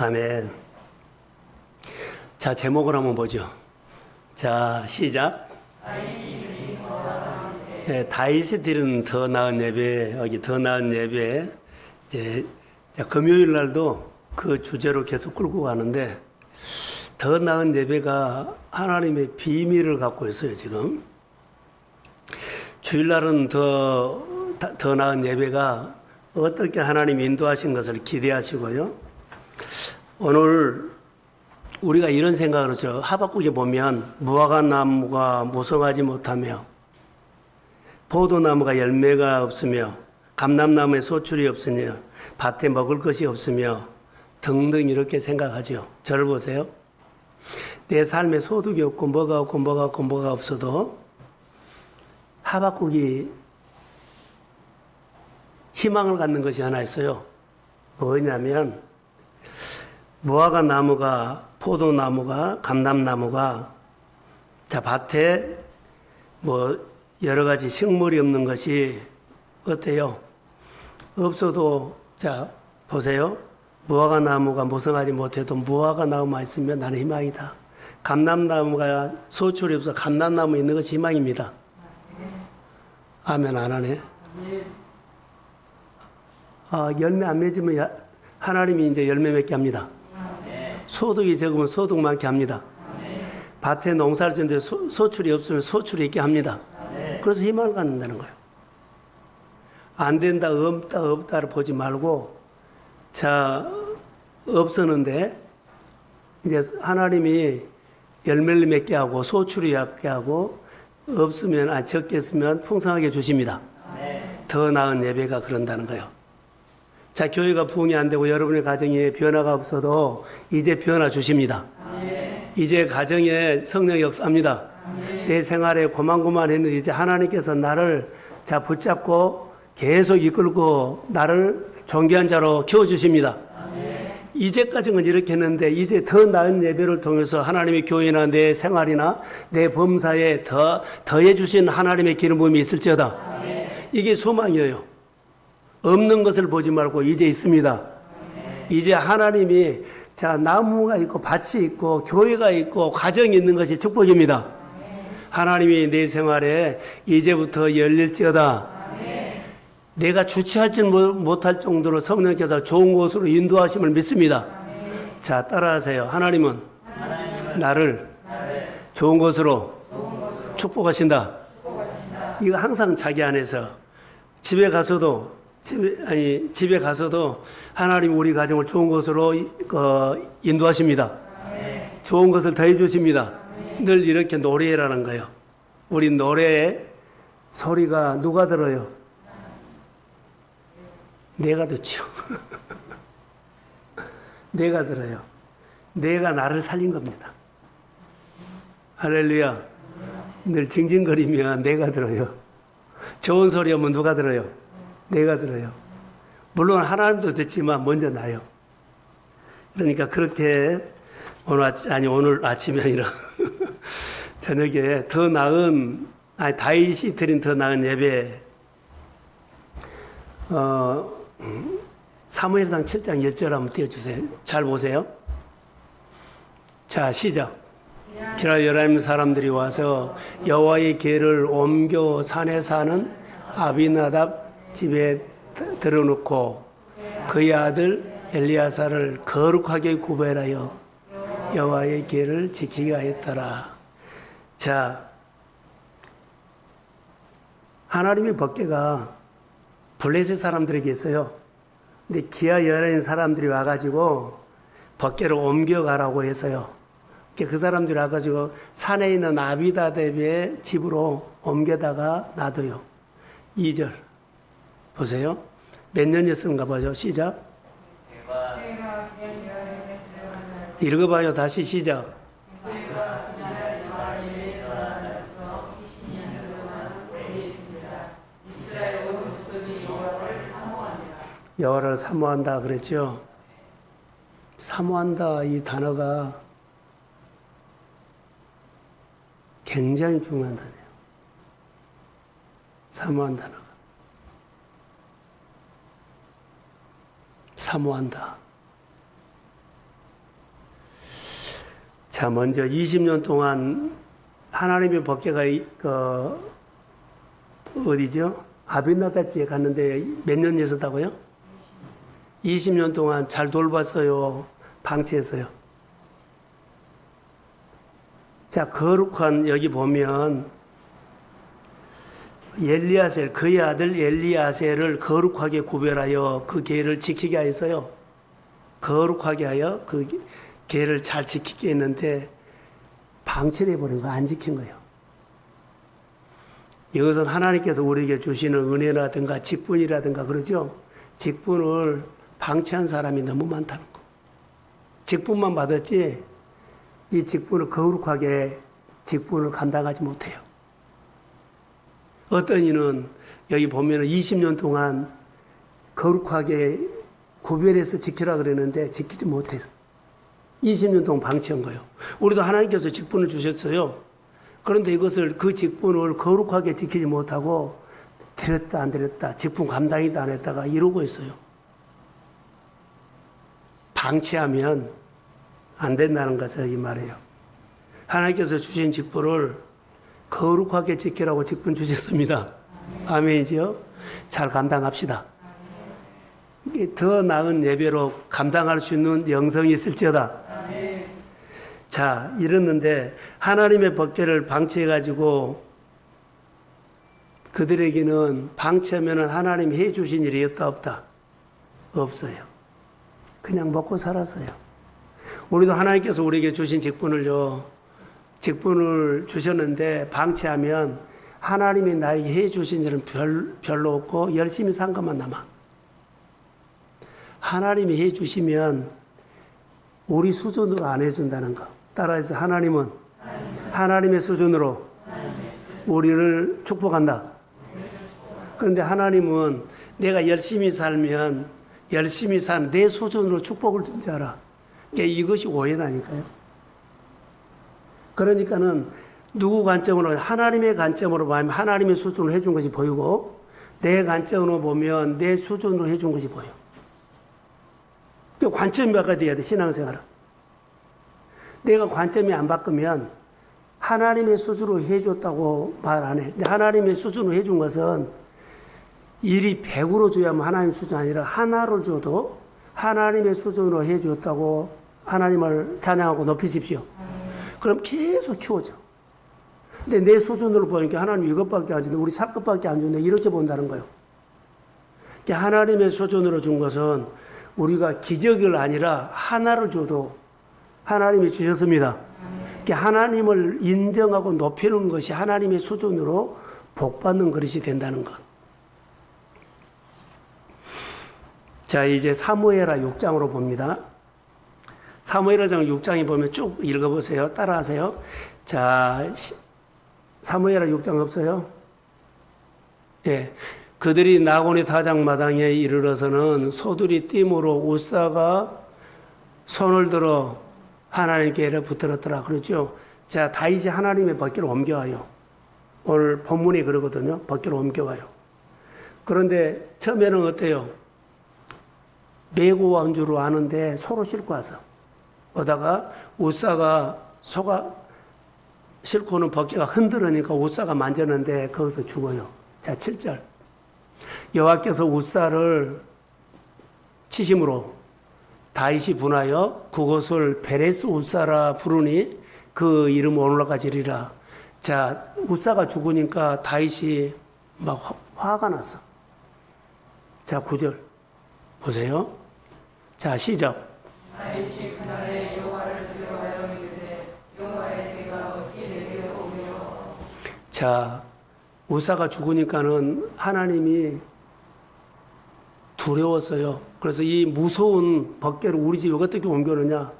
아멘. 자, 제목을 한번 보죠. 자, 시작. 네, 다윗이 드린 더 나은 예배, 여기 더 나은 예배. 이제, 자, 금요일 날도 그 주제로 계속 끌고 가는데, 더 나은 예배가 하나님의 비밀을 갖고 있어요, 지금. 주일날은 더 나은 예배가 어떻게 하나님이 인도하신 것을 기대하시고요. 오늘 우리가 이런 생각을 하죠. 하박국에 보면 무화과 나무가 무성하지 못하며 포도나무가 열매가 없으며 감람나무에 소출이 없으며 밭에 먹을 것이 없으며 등등 이렇게 생각하죠. 저를 보세요. 내 삶에 소득이 없고 뭐가 없고 뭐가 없고 뭐가 없어도 하박국이 희망을 갖는 것이 하나 있어요. 뭐냐면 무화과 나무가 포도나무가 감람나무가 자 밭에 뭐 여러 가지 식물이 없는 것이 어때요? 없어도 자 보세요. 무화과 나무가 무성하지 못해도 무화과 나무만 있으면 나는 희망이다. 감람나무가 소출이 없어 감람나무 있는 것이 희망입니다. 아멘 안 하네. 열매 안 맺으면 하나님이 이제 열매 맺게 합니다. 소득이 적으면 소득 많게 합니다. 밭에 농사를 짓는데 소출이 없으면 소출이 있게 합니다. 그래서 희망을 갖는다는 거예요. 안 된다, 없다를 보지 말고, 자, 없었는데, 이제 하나님이 열매를 맺게 하고, 소출이 약게 하고, 없으면, 적게 했으면 풍성하게 주십니다. 더 나은 예배가 그런다는 거예요. 자, 교회가 부흥이 안 되고 여러분의 가정에 변화가 없어도 이제 변화 주십니다. 이제 가정에 성령 역사합니다. 내 생활에 고만고만했는데 이제 하나님께서 나를 자 붙잡고 계속 이끌고 나를 존귀한 자로 키워주십니다. 이제까지는 이렇게 했는데 이제 더 나은 예배를 통해서 하나님의 교회나 내 생활이나 내 범사에 더해 주신 하나님의 기름 부음이 있을지어다. 이게 소망이에요. 없는 것을 보지 말고 이제 있습니다. 이제 하나님이 자 나무가 있고 밭이 있고 교회가 있고 가정이 있는 것이 축복입니다. 하나님이 내 생활에 이제부터 열릴지어다. 내가 주체하지 못할 정도로 성령께서 좋은 곳으로 인도하심을 믿습니다. 자 따라하세요. 하나님은 나를 좋은 곳으로 축복하신다. 이거 항상 자기 안에서 집에 가서도 하나님 우리 가정을 좋은 것으로 인도하십니다. 좋은 것을 더해 주십니다. 늘 이렇게 노래라는 거예요. 우리 노래의 소리가 누가 들어요? 내가 듣죠. 내가 들어요. 내가 나를 살린 겁니다. 할렐루야. 늘 징징거리면 내가 들어요. 좋은 소리 오면 누가 들어요? 내가 들어요. 물론 하나님도 듣지만 먼저 나요. 그러니까 그렇게 오늘 아침이 아니라 저녁에 더 나은 다윗이 드린 더 나은 예배 사무엘상 7장 1절 한번 띄워주세요. 잘 보세요. 자 시작. 기라 여라임 사람들이 와서 여호와의 궤를 옮겨 산에 사는 아비나답 집에 들어놓고 그의 아들 엘리야사를 거룩하게 구별하여 여호와의 궤를 지키게 하였더라. 자, 하나님의 법궤가 블레셋 사람들에게 있어요. 근데 기아 여라인 사람들이 와가지고 법궤를 옮겨가라고 해서요. 그 사람들이 와가지고 산에 있는 아비다답의 집으로 옮겨다가 놔둬요. 2절. 보세요. 몇 년이었는가 봐요. 시작. 읽어봐요. 다시 시작. 여호와를 사모한다 그랬죠. 사모한다 이 단어가 굉장히 중요한 단어예요. 사모한 단어가. 사모한다. 자, 먼저 20년 동안 하나님의 법궤가 어디죠? 아벤나다키에 갔는데 몇 년 있었다고요? 20년 동안 잘 돌봤어요? 방치했어요? 자, 거룩한 여기 보면 엘리야셀, 그의 아들 엘리야셀을 거룩하게 구별하여 그 계를 지키게 하였어요. 거룩하게 하여 그 계를 잘 지키게 했는데 방치를 해버린 거, 안 지킨 거예요. 이것은 하나님께서 우리에게 주시는 은혜라든가 직분이라든가 그러죠. 직분을 방치한 사람이 너무 많다는 거. 직분만 받았지 이 직분을 거룩하게 직분을 감당하지 못해요. 어떤 이는 여기 보면 20년 동안 거룩하게 구별해서 지키라 그랬는데 지키지 못해서 20년 동안 방치한 거예요. 우리도 하나님께서 직분을 주셨어요. 그런데 이것을 그 직분을 거룩하게 지키지 못하고 드렸다 안 드렸다 직분 감당이도 안 했다가 이러고 있어요. 방치하면 안 된다는 것을 이 말이에요. 하나님께서 주신 직분을 거룩하게 지키라고 직분 주셨습니다. 아멘이죠? 잘 감당합시다. 더 나은 예배로 감당할 수 있는 영성이 있을지어다. 자, 이랬는데 하나님의 법궤를 방치해가지고 그들에게는 방치하면 하나님이 해주신 일이 있다 없다? 없어요. 그냥 먹고 살았어요. 우리도 하나님께서 우리에게 주신 직분을 주셨는데 방치하면 하나님이 나에게 해주신 일은 별로 없고 열심히 산 것만 남아. 하나님이 해주시면 우리 수준으로 안 해준다는 거. 따라해서 하나님은 하나님의 수준으로 우리를 축복한다. 그런데 하나님은 내가 열심히 살면 열심히 산 내 수준으로 축복을 준 줄 알아. 이것이 오해다니까요. 그러니까는 누구 관점으로 하나님의 관점으로 보면 하나님의 수준으로 해준 것이 보이고 내 관점으로 보면 내 수준으로 해준 것이 보여. 관점이 바꿔야 돼, 신앙생활은. 내가 관점이 안 바꾸면 하나님의 수준으로 해줬다고 말 안 해. 근데 하나님의 수준으로 해준 것은 일이 100으로 줘야만 하나님 수준이 아니라 하나를 줘도 하나님의 수준으로 해줬다고 하나님을 찬양하고 높이십시오. 그럼 계속 키워져. 근데 내 수준으로 보니까 하나님 이것밖에 안 주는데 우리 살 것밖에 안 주는데 이렇게 본다는 거예요. 하나님의 수준으로 준 것은 우리가 기적을 아니라 하나를 줘도 하나님이 주셨습니다. 하나님을 인정하고 높이는 것이 하나님의 수준으로 복받는 그릇이 된다는 것. 자, 이제 사무엘하 6장으로 봅니다. 사무엘하 6장에 보면 쭉 읽어보세요. 따라하세요. 자, 사무엘하 6장 없어요? 예. 그들이 나곤의 타작마당에 이르러서는 소들이 띠므로 우사가 손을 들어 하나님께 붙들었더라. 그렇죠? 자, 다윗이 하나님의 법궤를 옮겨와요. 오늘 본문이 그러거든요. 법궤를 옮겨와요. 그런데 처음에는 어때요? 메고 온 줄 아는데 소로 싣고 와서 오다가 우사가 소가 싣고는 법궤가 흔들으니까 우사가 만졌는데 거기서 죽어요. 자, 7절. 여호와께서 우사를 치심으로 다윗이 분하여 그곳을 베레스 우사라 부르니 그 이름 오늘날까지 이르리라. 자, 우사가 죽으니까 다윗이 막 화가 났어. 자, 9절 보세요. 자, 시작. 다윗이 그날에 여호와를 두려워하여 이르되 여호와의 때가 어찌 내게 오며. 자, 우사가 죽으니까는 하나님이 두려웠어요. 그래서 이 무서운 법궤를 우리 집에 어떻게 옮겨느냐?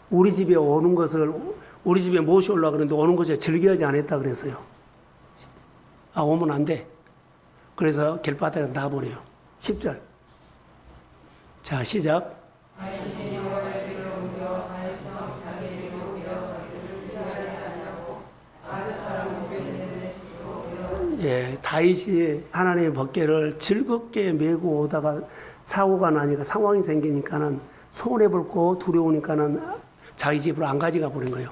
우리 집에 오는 것을 우리 집에 모셔오려고 그러는데 오는 것에 즐겨하지 않았다 그랬어요. 아, 오면 안 돼. 그래서 길바닥에 놔버려요. 10절. 자, 시작. 예, 다윗이 하나님의 법궤를 즐겁게 메고 오다가 사고가 나니까 상황이 생기니까는 손해 볼고 두려우니까는 자기 집으로 안 가져가 버린 거예요.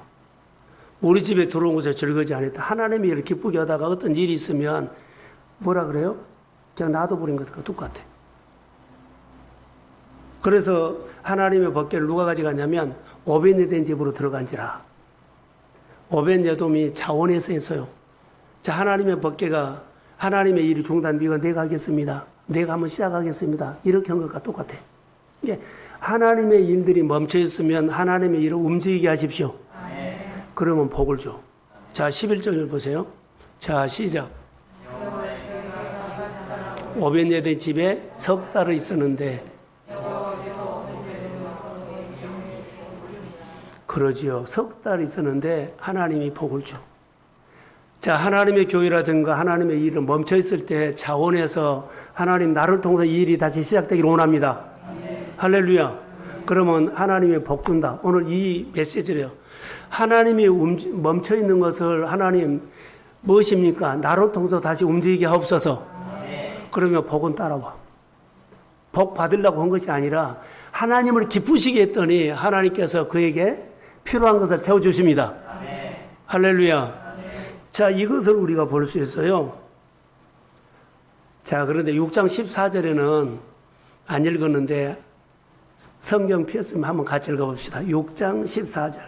우리 집에 들어온 것에 즐거지 않았다. 하나님이 이렇게 기쁘게 하다가 어떤 일이 있으면 뭐라 그래요? 그냥 놔둬버린 것과 똑같아. 그래서 하나님의 법궤를 누가 가져갔냐면 오벳에덴 집으로 들어간지라. 오벳에돔이 자원에서 했어요. 자, 하나님의 법궤가 하나님의 일이 중단되고 내가 하겠습니다. 내가 한번 시작하겠습니다. 이렇게 한 것과 똑같아. 예, 하나님의 일들이 멈춰 있으면 하나님의 일을 움직이게 하십시오. 그러면 복을 줘. 자, 11절을 보세요. 자, 시작. 오벳에덴 집에 석 달을 있었는데 그러지요. 석 달 있었는데 하나님이 복을 줘. 자, 하나님의 교회라든가 하나님의 일은 멈춰 있을 때 자원해서 하나님 나를 통해서 이 일이 다시 시작되기를 원합니다. 할렐루야. 그러면 하나님의 복 준다. 오늘 이 메시지래요. 하나님이 멈춰 있는 것을 하나님 무엇입니까? 나를 통해서 다시 움직이게 하옵소서. 그러면 복은 따라와. 복 받으려고 한 것이 아니라 하나님을 기쁘시게 했더니 하나님께서 그에게 필요한 것을 채워주십니다. 할렐루야. 자, 이것을 우리가 볼 수 있어요. 자, 그런데 6장 14절에는 안 읽었는데 성경 피었으면 한번 같이 읽어봅시다. 6장 14절.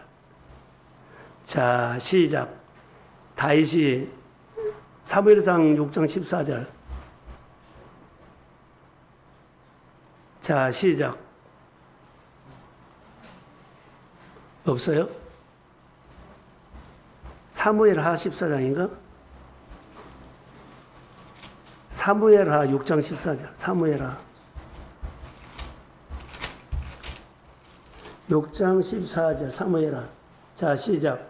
자, 시작. 다윗이 사무엘상 6장 14절. 자, 시작. 없어요? 사무엘하 14장인가? 사무엘하 6장 14절. 사무엘하 6장 14절. 사무엘하. 자, 시작.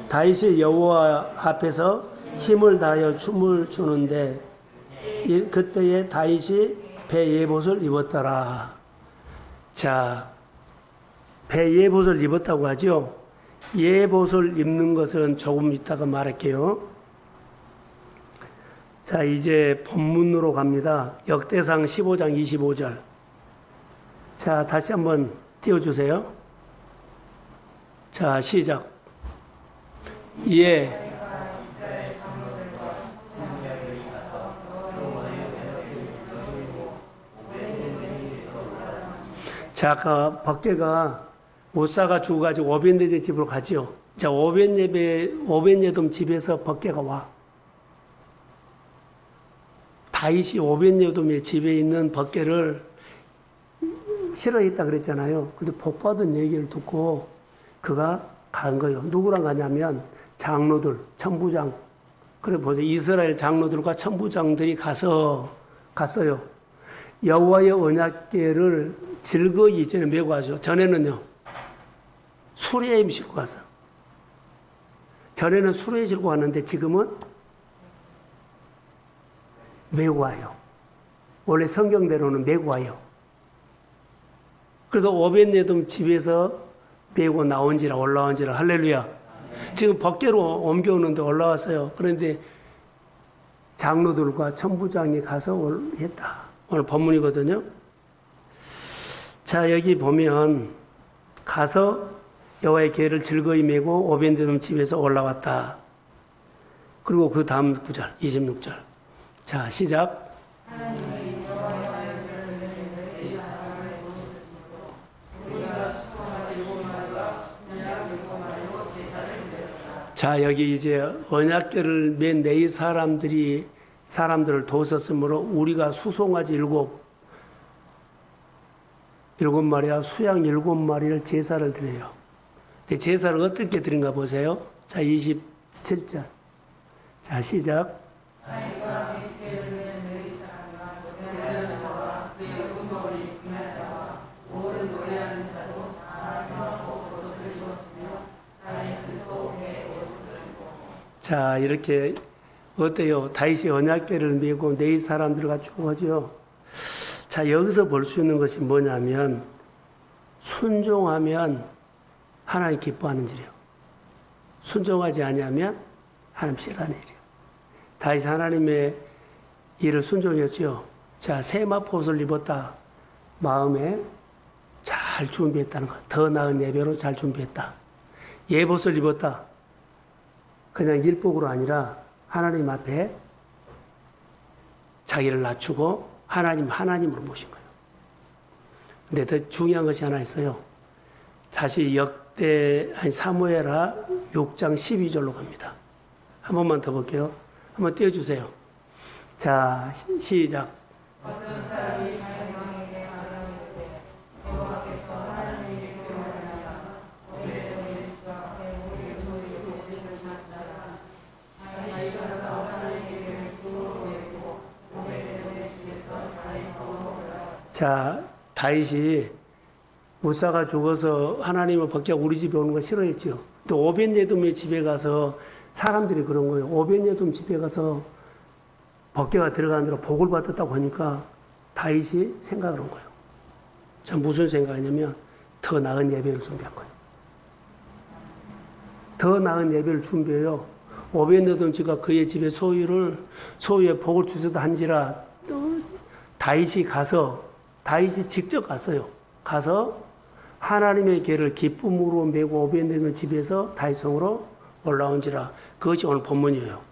다윗이 여호와 앞에서 힘을 다하여 춤을 추는데 그때에 다윗이 배 예봇을 입었더라. 자, 배 예봇을 입었다고 하죠. 예봇을 입는 것은 조금 이따가 말할게요. 자, 이제 본문으로 갑니다. 역대상 15장 25절. 자, 다시 한번 띄워주세요. 자, 시작. 예. 자, 그 법궤가 못사가 죽어가지고 오벳에돔 집으로 가지요. 자, 오벳에돔 집에서 법궤가 와. 다윗이 오벳에돔의 집에 있는 법궤를 싫어했다 그랬잖아요. 근데 복 받은 얘기를 듣고 그가 간 거예요. 누구랑 가냐면 장로들, 천부장. 그래 보세요. 이스라엘 장로들과 천부장들이 갔어요. 여호와의 언약궤를 즐거이 이제는 메고 가죠. 전에는요. 수레에 싣고 가서. 전에는 수레에 싣고 갔는데 지금은 메고 와요. 원래 성경대로는 메고 와요. 그래서 오벳에돔 집에서 메고 나온지라 올라온지라 할렐루야. 지금 법궤로 옮겨오는데 올라왔어요. 그런데 장로들과 천부장이 가서 했다. 오늘 본문이거든요. 자, 여기 보면 가서 여호와의 궤를 즐거이 메고 오벳에돔 집에서 올라왔다. 그리고 그 다음 구절 26절. 자, 시작. 자, 여기 이제 언약궤를 맨 네 사람들을 도왔으므로 우리가 수송아지 일곱 마리와 수양 7마리를 제사를 드려요. 근데 제사를 어떻게 드린가 보세요. 자, 27절. 자, 시작. 자, 이렇게 어때요? 다윗이 언약궤를 메고 네 사람들과 쭉 하죠. 자, 여기서 볼 수 있는 것이 뭐냐면 순종하면 하나님 기뻐하는 일이요. 순종하지 아니하면 하나님 싫어하는 일이요. 다윗이 하나님의 일을 순종했죠. 자, 세마포옷을 입었다. 마음에 잘 준비했다는 것. 더 나은 예배로 잘 준비했다. 예봇을 입었다. 그냥 일복으로 아니라 하나님 앞에 자기를 낮추고 하나님으로 모신 거예요. 근데 더 중요한 것이 하나 있어요. 다시 사무엘하 6장 12절로 갑니다. 한 번만 더 볼게요. 한번 띄워주세요. 자, 시작. 어떤 사람이 왕에게 말하는데 여호와께서 하나님이 표현하니라 오베데돔의 집과 우리 소유를 우리는 찾다가 다윗에서 하나님께 구로 했고 오베데돔의 집에서 다윗으로 올라. 자, 다윗이 우사가 죽어서 하나님의 법궤가 우리 집에 오는 거 싫어했죠. 또 오벳예돔의 집에 가서 사람들이 그런 거예요. 오벳예돔 집에 가서 법궤가 들어가는 대로 복을 받았다고 하니까 다윗이 생각을 한 거예요. 자, 무슨 생각이냐면 더 나은 예배를 준비한 거예요. 더 나은 예배를 준비해요. 오벳예돔 집과 그의 집의 소유의 복을 주셔도 한지라 다윗이 직접 갔어요. 가서 하나님의 궤를 기쁨으로 메고 오벳예돔 집에서 다윗성으로 올라온지라. 그것이 오늘 본문이에요.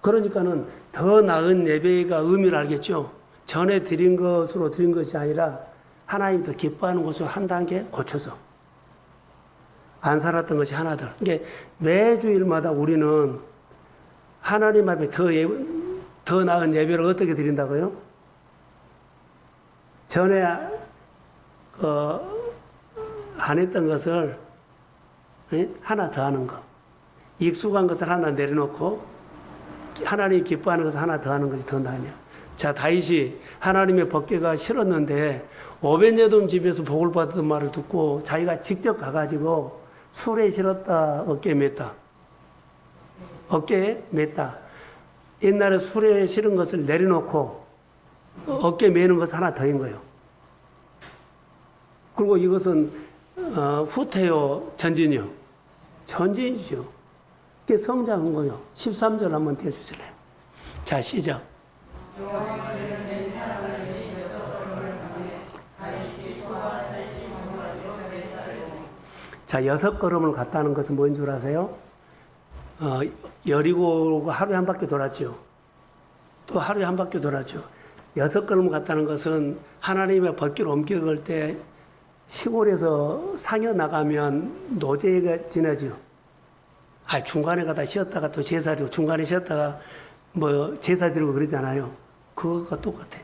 그러니까는 더 나은 예배가 의미를 알겠죠. 전에 드린 것으로 드린 것이 아니라 하나님이 더 기뻐하는 것으로 한 단계 고쳐서 안 살았던 것이 하나 더. 그러니까 매주일마다 우리는 하나님 앞에 더 나은 예배를 어떻게 드린다고요? 전에 안 했던 것을 하나 더 하는 거. 익숙한 것을 하나 내려놓고 하나님이 기뻐하는 것을 하나 더 하는 것이 더 나으냐. 자, 다윗이 하나님의 법궤가 싫었는데 오벳예돔 집에서 복을 받았던 말을 듣고 자기가 직접 가가지고 술에 실었다 어깨에 맸다. 어깨에 맸다. 옛날에 술에 실은 것을 내려놓고 어깨에 매는 것을 하나 더인 거예요. 그리고 이것은 후퇴요, 전진이요? 전진이죠. 그게 성장한 거예요. 13절 한번 띄워주실래요? 자, 시작. 자, 6걸음을 갔다는 것은 뭔 줄 아세요? 여리고 하루에 한 바퀴 돌았죠. 또 하루에 한 바퀴 돌았죠. 6걸음을 갔다는 것은 하나님의 법궤를 옮겨갈 때 시골에서 상여 나가면 노제가 지나죠. 중간에 가다 쉬었다가 또 제사 드리고 중간에 쉬었다가 제사 드리고 그러잖아요. 그거가 똑같아.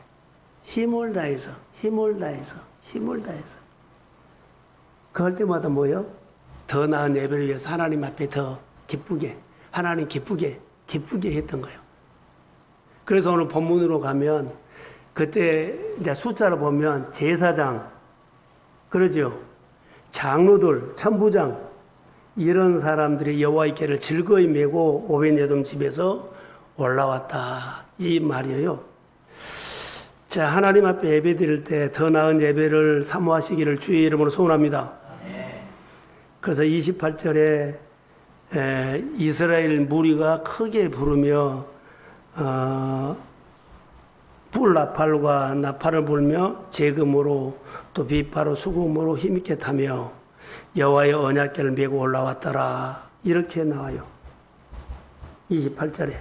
힘을 다해서. 그럴 때마다 뭐요? 더 나은 예배를 위해서 하나님 앞에 더 기쁘게, 하나님 기쁘게 했던 거예요. 그래서 오늘 본문으로 가면 그때 이제 숫자를 보면 제사장, 그러죠? 장로들, 천부장, 이런 사람들이 여호와의 궤를 즐거이 메고 오벳예돔 집에서 올라왔다. 이 말이에요. 자, 하나님 앞에 예배 드릴 때 더 나은 예배를 사모하시기를 주의 이름으로 소원합니다. 그래서 28절에 이스라엘 무리가 크게 부르며 불나팔과 나팔을 불며 재금으로 또 비파로 수금으로 힘있게 타며 여호와의 언약궤를 메고 올라왔더라. 이렇게 나와요. 28절에.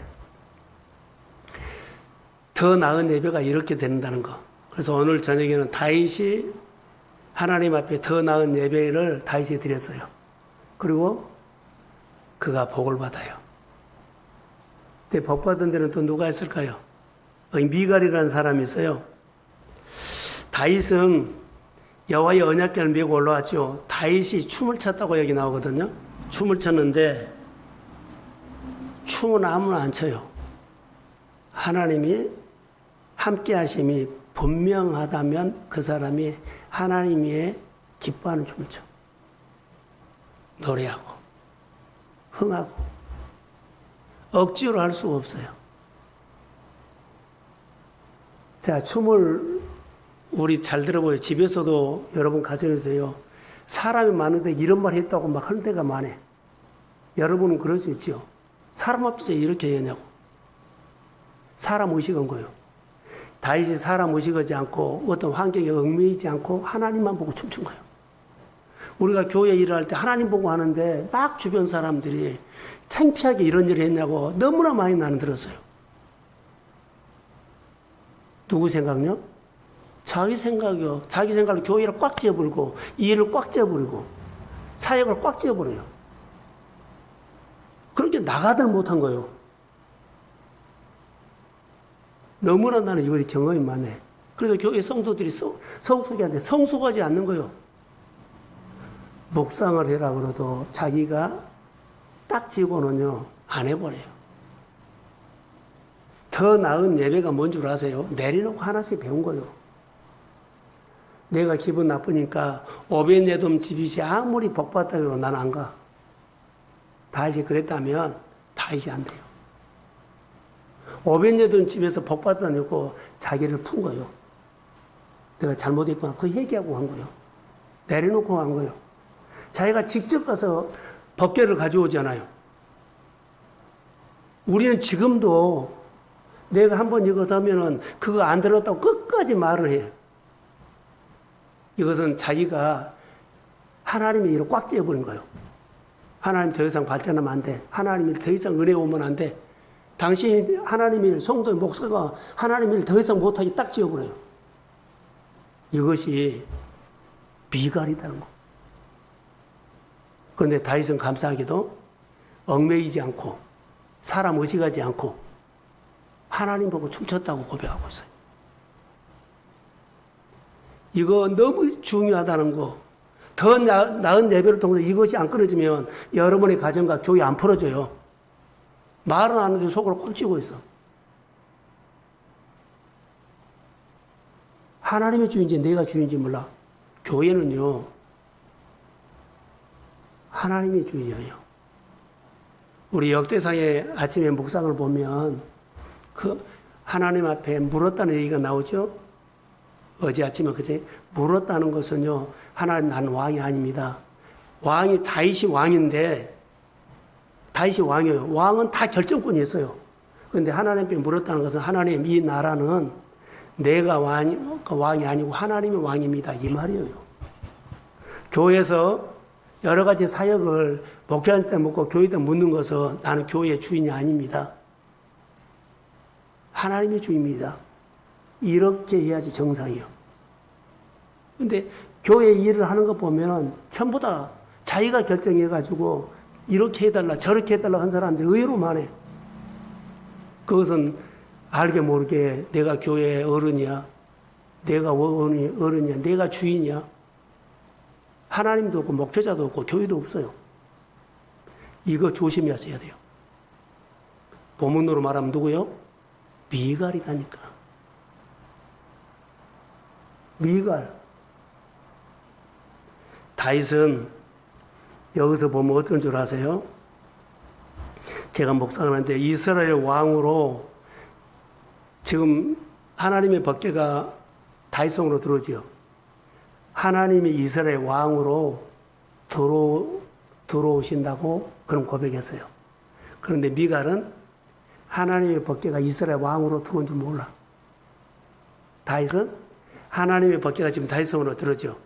더 나은 예배가 이렇게 된다는 거. 그래서 오늘 저녁에는 다윗이 하나님 앞에 더 나은 예배를 다윗이 드렸어요. 그리고 그가 복을 받아요. 근데 복 받은 데는 또 누가 있을까요? 미갈이라는 사람이 있어요. 다윗은 여호와의 언약궤를 메고 올라왔죠. 다윗이 춤을 췄다고 여기 나오거든요. 춤을 췄는데 춤은 아무나 안 춰요. 하나님이 함께 하심이 분명하다면 그 사람이 하나님이 기뻐하는 춤을 춰. 노래하고 흥하고 억지로 할 수가 없어요. 자, 춤을 우리 잘 들어보요. 집에서도 여러분 가정에서 돼요. 사람이 많은데 이런 말 했다고 막 하는 데가 많아. 여러분은 그럴 수 있죠. 사람 앞에서 이렇게 하냐고. 사람 의식한 거예요. 다윗이 사람 의식하지 않고 어떤 환경에 얽매이지 않고 하나님만 보고 춤춘 거예요. 우리가 교회 일을 할 때 하나님 보고 하는데 막 주변 사람들이 창피하게 이런 일을 했냐고 너무나 많이 나는 들었어요. 누구 생각요? 자기 생각이요. 자기 생각으로 교회를 꽉 쥐어버리고 이 일을 꽉 쥐어버리고 사역을 꽉 쥐어버려요. 그렇게 나가들 못한 거예요. 너무나 나는 이것이 경험이 많네. 그래서 교회 성도들이 성숙이한테 성숙하지 않는 거예요. 묵상을 해라 그래도 자기가 딱 지고는요 안 해버려요. 더 나은 예배가 뭔 줄 아세요? 내려놓고 하나씩 배운 거예요. 내가 기분 나쁘니까 오벤에돔 집이시 아무리 복받다고 해도 난 안 가. 다윗이 그랬다면 다윗이 안 돼요. 오벤에돔 집에서 복받다니고 자기를 푼 거예요. 내가 잘못했구나. 그 얘기하고 한 거예요. 내려놓고 한 거예요. 자기가 직접 가서 법궤를 가져오잖아요. 우리는 지금도 내가 한번 이거 하면은 그거 안 들었다고 끝까지 말을 해요. 이것은 자기가 하나님의 일을 꽉 쥐어버린 거예요. 하나님 더 이상 발전하면 안 돼. 하나님이 더 이상 은혜 오면 안 돼. 당신 하나님의 일, 성도의 목사가 하나님의 일 더 이상 못하게 딱 쥐어버려요. 이것이 비갈이다는 거. 그런데 다윗은 감사하게도 얽매이지 않고 사람 의식하지 않고 하나님 보고 춤췄다고 고백하고 있어요. 이거 너무 중요하다는 거. 더 나은 예배를 통해서 이것이 안 끊어지면 여러분의 가정과 교회 안 풀어져요. 말은 안 하는데 속으로 꼭 쥐고 있어. 하나님의 주인지 내가 주인지 몰라. 교회는요, 하나님의 주인이에요. 우리 역대상의 아침에 묵상을 보면 그 하나님 앞에 물었다는 얘기가 나오죠. 어제 아침에 그제 물었다는 것은요, 하나님 나는 왕이 아닙니다. 왕이 다윗이 왕인데 다윗이 왕이에요. 왕은 다 결정권이 있어요. 그런데 하나님 앞에 물었다는 것은 하나님 이 나라는 내가 왕이 아니고 하나님의 왕입니다. 이 말이에요. 교회에서 여러 가지 사역을 목회한테 묻고 교회한테 묻는 것은 나는 교회의 주인이 아닙니다. 하나님의 주인입니다. 이렇게 해야지 정상이요. 근데 교회 일을 하는 거 보면은 전부 다 자기가 결정해가지고 이렇게 해달라 저렇게 해달라 한 사람들이 의외로 많아. 그것은 알게 모르게 내가 교회의 어른이야. 내가 어른이야. 내가 주인이야. 하나님도 없고 목회자도 없고 교회도 없어요. 이거 조심하셔야 돼요. 본문으로 말하면 누구요? 미갈이라니까. 미갈. 다윗은 여기서 보면 어떤 줄 아세요? 제가 묵상을 하는데 이스라엘 왕으로 지금 하나님의 법궤가 다윗성으로 들어오죠. 하나님이 이스라엘 왕으로 들어오신다고 그런 고백했어요. 그런데 미갈은 하나님의 법궤가 이스라엘 왕으로 들어온 줄 몰라. 다윗은 하나님의 법궤가 지금 다윗성으로 들어오죠.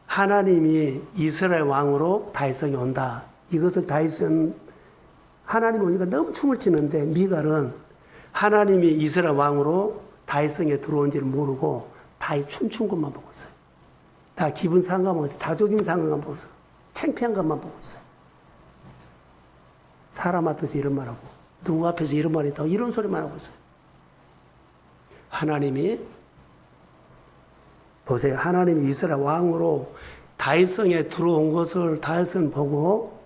하나님이 이스라엘 왕으로 다윗성이 온다. 이것을 다윗은 하나님 오니까 너무 춤을 추는데 미갈은 하나님이 이스라엘 왕으로 다윗성에 들어온지를 모르고 다윗 춤춘 것만 보고 있어요. 다 기분 상하고 자존심 상한 것만 보고 있어요. 창피한 것만 보고 있어요. 사람 앞에서 이런 말하고 누구 앞에서 이런 말이 있다고 이런 소리만 하고 있어요. 하나님이 보세요. 하나님이 이스라엘 왕으로 다윗성에 들어온 것을 다윗은 보고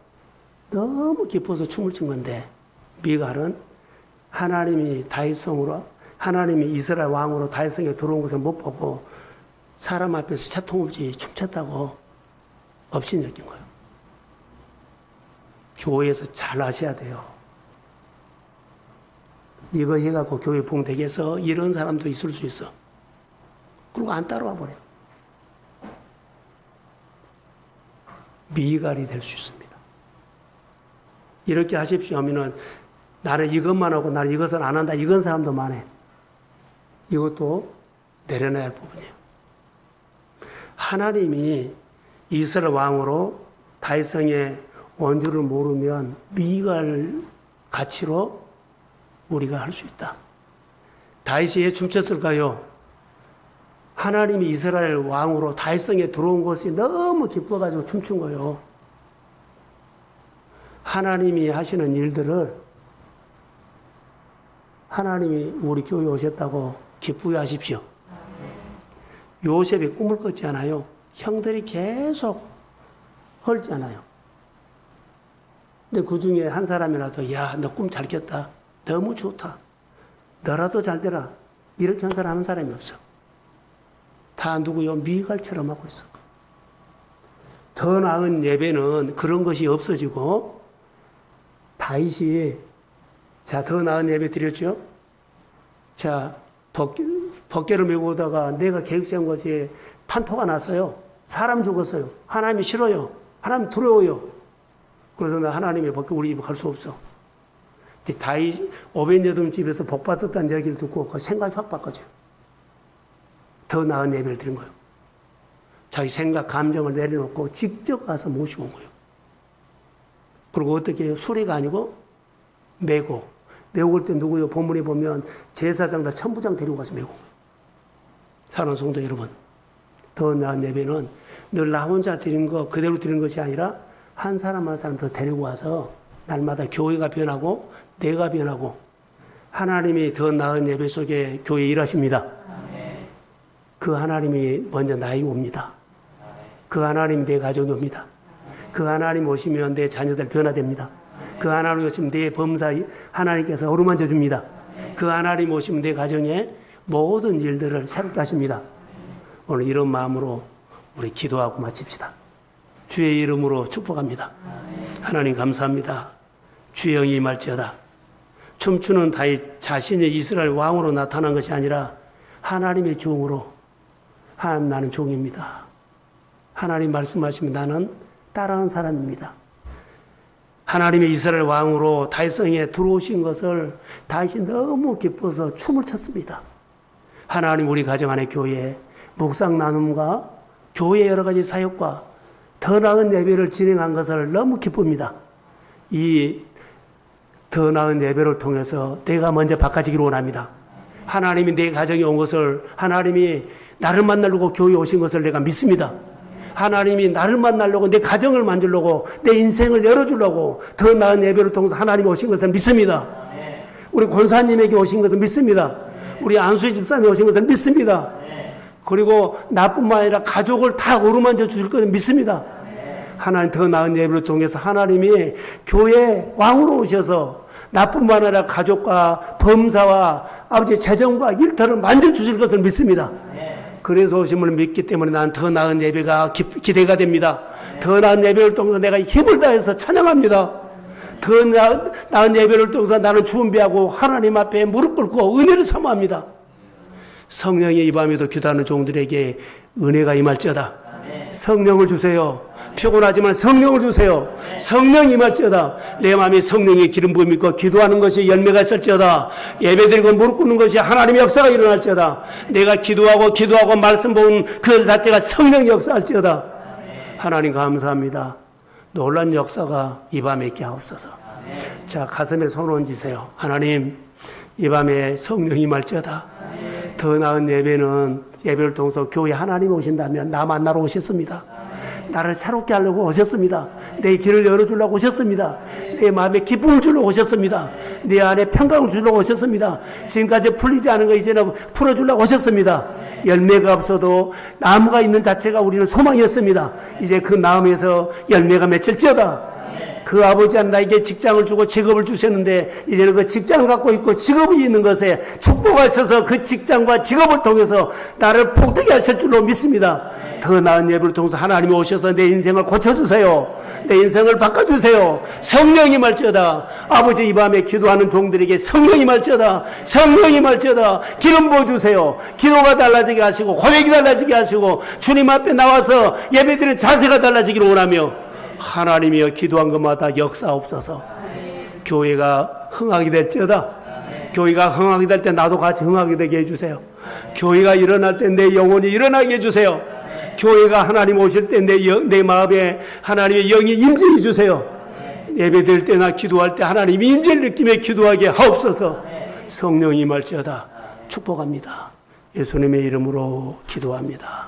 너무 기뻐서 춤을 춘 건데 미갈은 하나님이 다윗성으로 하나님이 이스라엘 왕으로 다윗성에 들어온 것을 못 보고 사람 앞에서 차통없이 춤췄다고 없이 느낀 거예요. 교회에서 잘 아셔야 돼요. 이거 해갖고 교회 봉되게서 이런 사람도 있을 수 있어. 그리고 안 따라와 버려요. 미갈이 될 수 있습니다. 이렇게 하십시오 하면은 나는 이것만 하고 나는 이것은 안 한다. 이건 사람도 많아. 이것도 내려놔야 할 부분이에요. 하나님이 이스라엘 왕으로 다윗성의 원주를 모르면 미갈 가치로 우리가 할 수 있다. 다윗이 왜 춤췄을까요? 하나님이 이스라엘 왕으로 다윗성에 들어온 것이 너무 기뻐가지고 춤춘 거예요. 하나님이 하시는 일들을 하나님이 우리 교회 오셨다고 기쁘게 하십시오. 요셉이 꿈을 꿨지 않아요. 형들이 계속 헐잖아요. 근데 그 중에 한 사람이라도 야, 너 꿈 잘 꿨다. 너무 좋다. 너라도 잘 되라. 이렇게 한 사람 한 사람이 없어. 다 누구요? 미갈처럼 하고 있어. 더 나은 예배는 그런 것이 없어지고 다윗이 자, 더 나은 예배 드렸죠? 자, 벗개를 메고 오다가 내가 계획 세운 것이 판토가 났어요. 사람 죽었어요. 하나님이 싫어요. 하나님 두려워요. 그래서 나 하나님의 벗개 우리 집에 갈 수 없어. 근데 다윗 오벤여돔 집에서 복 받았다는 얘기를 듣고 그 생각이 확 바꿔져요. 더 나은 예배를 드린 거예요. 자기 생각, 감정을 내려놓고 직접 가서 모시고 온 거예요. 그리고 어떻게 해요? 수리가 아니고 메고 올 때 누구요? 본문에 보면 제사장들 천부장 데리고 가서 메고. 사랑하는 성도 여러분, 더 나은 예배는 늘 나 혼자 드린 거 그대로 드리는 것이 아니라 한 사람 한 사람 더 데리고 와서 날마다 교회가 변하고 내가 변하고 하나님이 더 나은 예배 속에 교회에 일하십니다. 그 하나님이 먼저 나에게 옵니다. 그 하나님 내 가족이 옵니다. 그 하나님 오시면 내 자녀들 변화됩니다. 그 하나님 오시면 내 범사 하나님께서 어루만져 줍니다. 그 하나님 오시면 내 가정의 모든 일들을 새롭게 하십니다. 오늘 이런 마음으로 우리 기도하고 마칩시다. 주의 이름으로 축복합니다. 하나님 감사합니다. 주의 영이 임할지어다. 춤추는 다윗 자신이 이스라엘 왕으로 나타난 것이 아니라 하나님의 종으로 하나님 나는 종입니다. 하나님 말씀하시면 나는 따라하는 사람입니다. 하나님의 이스라엘 왕으로 다윗성에 들어오신 것을 다윗이 너무 기뻐서 춤을 췄습니다. 하나님 우리 가정 안에 교회 묵상 나눔과 교회 여러 가지 사역과 더 나은 예배를 진행한 것을 너무 기쁩니다. 이 더 나은 예배를 통해서 내가 먼저 바꿔지기를 원합니다. 하나님이 내 가정에 온 것을 하나님이 나를 만나려고 교회에 오신 것을 내가 믿습니다. 하나님이 나를 만나려고 내 가정을 만들려고 내 인생을 열어주려고 더 나은 예배를 통해서 하나님이 오신 것을 믿습니다. 우리 권사님에게 오신 것을 믿습니다. 우리 안수희 집사님이 오신 것을 믿습니다. 그리고 나뿐만 아니라 가족을 다 어루만져 주실 것을 믿습니다. 하나님 더 나은 예배를 통해서 하나님이 교회 왕으로 오셔서 나뿐만 아니라 가족과 범사와 아버지 재정과 일터를 만져주실 것을 믿습니다. 그래서 오심을 믿기 때문에 난 더 나은 예배가 기대가 됩니다. 더 나은 예배를 통해서 내가 힘을 다해서 찬양합니다. 더 나은 예배를 통해서 나는 준비하고 하나님 앞에 무릎 꿇고 은혜를 사모합니다. 성령의 이 밤에도 기도하는 종들에게 은혜가 임할지어다. 성령을 주세요. 피곤하지만 성령을 주세요. 성령 임할지어다. 내 마음에 성령의 기름 부음 있고 기도하는 것이 열매가 있을지어다. 예배드리고 무릎 꿇는 것이 하나님의 역사가 일어날지어다. 내가 기도하고 말씀 보는 그 자체가 성령의 역사할지어다. 하나님 감사합니다. 놀란 역사가 이 밤에 있게 하옵소서. 자, 가슴에 손 얹으세요. 하나님, 이 밤에 성령이 임할지어다. 더 나은 예배를 통해서 교회 하나님 오신다면 나 만나러 오셨습니다. 나를 새롭게 하려고 오셨습니다. 내 길을 열어주려고 오셨습니다. 내 마음에 기쁨을 주려고 오셨습니다. 내 안에 평강을 주려고 오셨습니다. 지금까지 풀리지 않은 거 이제는 풀어주려고 오셨습니다. 열매가 없어도 나무가 있는 자체가 우리는 소망이었습니다. 이제 그 나무에서 열매가 맺힐지어다. 그 아버지는 나에게 직장을 주고 직업을 주셨는데 이제는 그 직장을 갖고 있고 직업이 있는 것에 축복하셔서 그 직장과 직업을 통해서 나를 복되게 하실 줄로 믿습니다. 더 나은 예배를 통해서 하나님이 오셔서 내 인생을 고쳐주세요. 내 인생을 바꿔주세요. 성령이 말지어다. 아버지 이 밤에 기도하는 종들에게 성령이 말지어다. 성령이 말지어다. 기름 부어주세요. 기도가 달라지게 하시고 고백이 달라지게 하시고 주님 앞에 나와서 예배드리는 자세가 달라지기를 원하며 하나님이여 기도한 것마다 역사옵소서. 교회가 흥하게 될지어다. 교회가 흥하게 될 때 나도 같이 흥하게 되게 해주세요. 교회가 일어날 때 내 영혼이 일어나게 해주세요. 교회가 하나님 오실 때 내 마음에 하나님의 영이 임재해 주세요. 예배드릴 때나 기도할 때 하나님이 임재를 느끼며 기도하게 하옵소서. 성령이 임할지어다. 축복합니다. 예수님의 이름으로 기도합니다.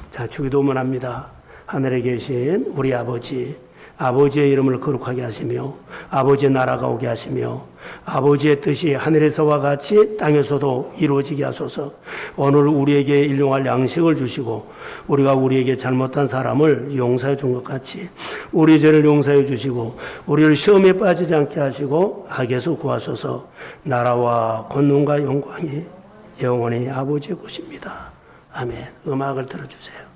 자, 주기도문 합니다. 하늘에 계신 우리 아버지, 아버지의 이름을 거룩하게 하시며 아버지의 나라가 오게 하시며 아버지의 뜻이 하늘에서와 같이 땅에서도 이루어지게 하소서. 오늘 우리에게 일용할 양식을 주시고 우리가 우리에게 잘못한 사람을 용서해 준 것 같이 우리 죄를 용서해 주시고 우리를 시험에 빠지지 않게 하시고 악에서 구하소서. 나라와 권능과 영광이 영원히 아버지의 것입니다. 아멘. 음악을 들어주세요.